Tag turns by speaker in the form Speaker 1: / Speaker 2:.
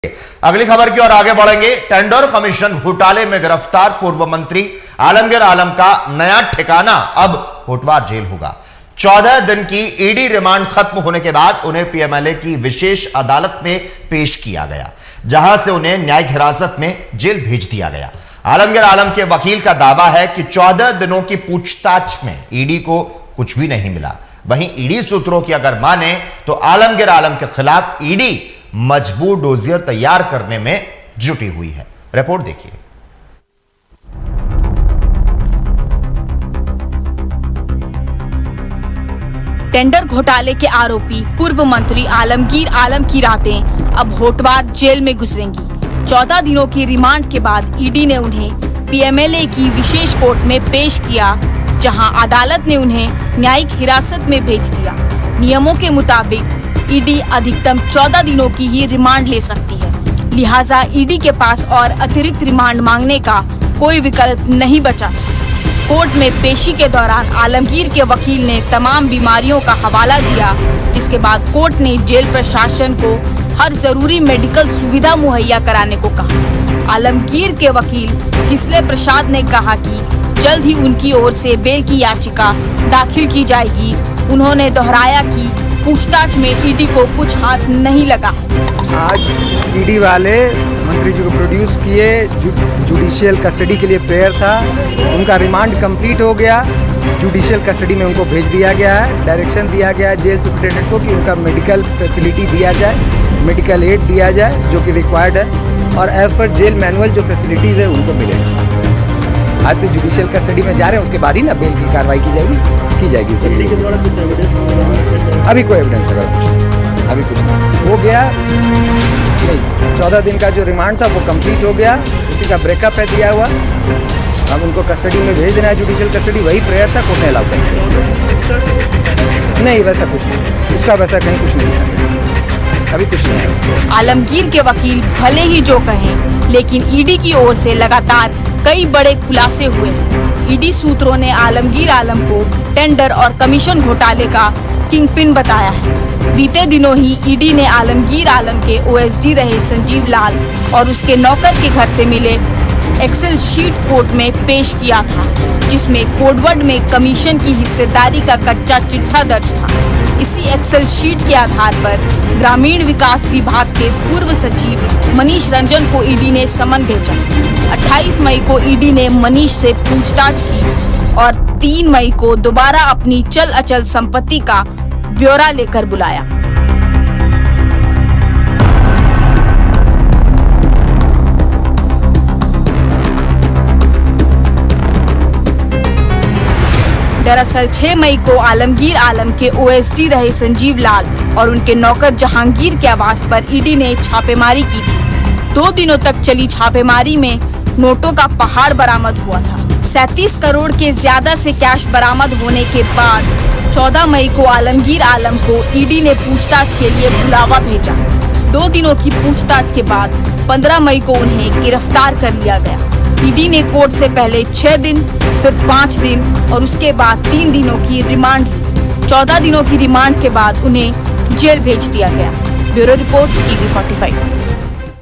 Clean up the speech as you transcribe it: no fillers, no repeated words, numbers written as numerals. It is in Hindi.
Speaker 1: अगली खबर की ओर आगे बढ़ेंगे। टेंडर कमीशन घोटाले में गिरफ्तार पूर्व मंत्री आलमगीर आलम का नया ठिकाना अब होटवार जेल होगा। 14 दिन की ईडी रिमांड खत्म होने के बाद उन्हें पीएमएलए की विशेष अदालत में पेश किया गया, जहां से उन्हें न्यायिक हिरासत में जेल भेज दिया गया। आलमगीर आलम के वकील का दावा है कि 14 दिनों की पूछताछ में ईडी को कुछ भी नहीं मिला। वहीं ईडी सूत्रों की अगर माने तो आलमगीर आलम के खिलाफ ईडी मजबूर डोजियर तैयार करने में जुटी हुई है। रिपोर्ट देखिए।
Speaker 2: टेंडर घोटाले के आरोपी पूर्व मंत्री आलमगीर आलम की रातें अब होटवार जेल में गुजरेंगी। 14 दिनों की रिमांड के बाद ईडी ने उन्हें पीएमएलए की विशेष कोर्ट में पेश किया, जहां अदालत ने उन्हें न्यायिक हिरासत में भेज दिया। नियमों के मुताबिक ईडी अधिकतम 14 दिनों की ही रिमांड ले सकती है, लिहाजा ईडी के पास और अतिरिक्त रिमांड मांगने का कोई विकल्प नहीं बचा। कोर्ट में पेशी के दौरान आलमगीर के वकील ने तमाम बीमारियों का हवाला दिया, जिसके बाद कोर्ट ने जेल प्रशासन को हर जरूरी मेडिकल सुविधा मुहैया कराने को कहा। आलमगीर के वकील किसले प्रसाद ने कहा कि जल्द ही उनकी ओर से बेल की याचिका दाखिल की जाएगी। उन्होंने दोहराया कि पूछताछ में ईडी को कुछ हाथ नहीं लगा।
Speaker 3: आज ईडी वाले मंत्री जी को प्रोड्यूस किए, जुडिशियल कस्टडी के लिए प्रेयर था, उनका रिमांड कंप्लीट हो गया, जुडिशियल कस्टडी में उनको भेज दिया गया है। डायरेक्शन दिया गया है जेल सुप्रिटेंडेंट को कि उनका मेडिकल फैसिलिटी दिया जाए, मेडिकल एड दिया जाए जो कि रिक्वायर्ड है, और एज पर जेल मैनुअल जो फैसिलिटीज़ है उनको मिलेगा। आज से जुडिशियल कस्टडी में जा रहे हैं, उसके बाद ही ना बेल की कार्रवाई की जाएगी उसे। अभी कोई एविडेंस वगैरह अभी कुछ नहीं हो गया। नहीं, 14 दिन का जो रिमांड था वो कंप्लीट हो गया, उसी का ब्रेकअप है दिया हुआ। हम उनको कस्टडी में भेज देना है, जुडिशियल कस्टडी, वही प्रेयर था, कोर्ट ने अलाउ नहीं। वैसा कुछ नहीं, उसका वैसा कहीं कुछ नहीं है, अभी कुछ नहीं है।
Speaker 2: आलमगीर के वकील भले ही जो कहें, लेकिन ईडी की ओर से लगातार कई बड़े खुलासे हुए हैं। ईडी सूत्रों ने आलमगीर आलम को टेंडर और कमीशन घोटाले का किंगपिन बताया है। बीते दिनों ही ईडी ने आलमगीर आलम के ओएसडी रहे संजीव लाल और उसके नौकर के घर से मिले एक्सेल शीट कोर्ट में पेश किया था, जिसमें कोडवर्ड में कमीशन की हिस्सेदारी का कच्चा चिट्ठा दर्ज था। इसी एक्सेल शीट के आधार पर ग्रामीण विकास विभाग के पूर्व सचिव मनीष रंजन को ईडी ने समन भेजा। 28 मई को ईडी ने मनीष से पूछताछ की और 3 मई को दोबारा अपनी चल अचल संपत्ति का ब्यौरा लेकर बुलाया। दरअसल 6 मई को आलमगीर आलम के ओएसडी रहे संजीव लाल और उनके नौकर जहांगीर के आवास पर ईडी ने छापेमारी की थी। 2 दिनों तक चली छापेमारी में नोटों का पहाड़ बरामद हुआ था। 37 करोड़ के ज्यादा से कैश बरामद होने के बाद 14 मई को आलमगीर आलम को ईडी ने पूछताछ के लिए बुलावा भेजा। 2 दिनों की पूछताछ के बाद 15 मई को उन्हें गिरफ्तार कर लिया गया। ईडी ने कोर्ट से पहले 6 दिन, फिर 5 दिन और उसके बाद 3 दिनों की रिमांड ली। 14 दिनों की रिमांड के बाद उन्हें जेल भेज दिया गया। Bureau report, TV45।